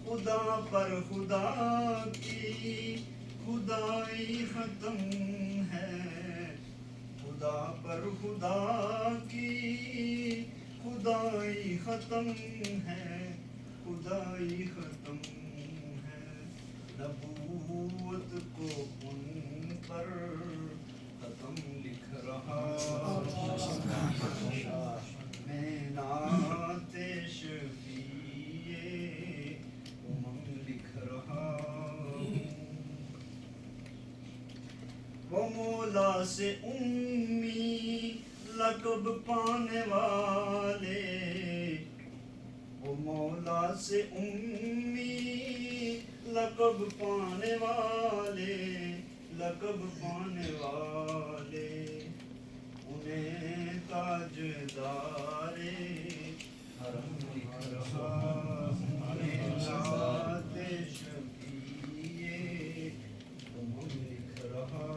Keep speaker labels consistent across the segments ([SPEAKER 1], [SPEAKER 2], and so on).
[SPEAKER 1] خدا پر خدا کی خدائی ختم ہے، خدا پر خدا کی خدائی ختم ہے، خدائی ختم ہے، نبوت کو ان پر ختم لکھ رہا میں نعت شفیع امم لکھ رہا ہوں۔ وہ مولا سے امی لقب پانے والے، وہ مولا سے امی لقب پانے والے، لقب پانے والے، انہیں تاجدار حرم لکھ رہا ہوں، نعت شفیع امم لکھ رہا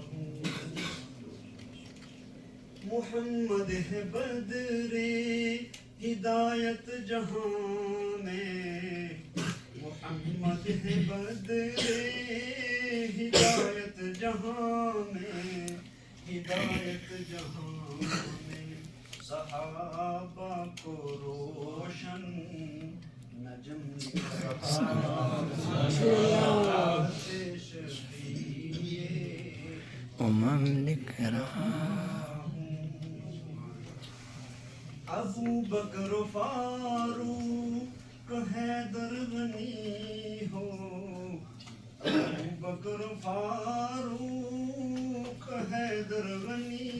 [SPEAKER 1] ہوں۔ محمد ہے بدر ہدایت جہاں میں، محمد ہے بدر ہدایت جہاں میں، ہدایت جہاں میں، صحابہ کو روشن نجم لکھ رہا نعت شفیع
[SPEAKER 2] امم لکھ رہا
[SPEAKER 1] ابو بکر فاروق حیدر غنی ہو، ابو بکر فاروق حیدر غنی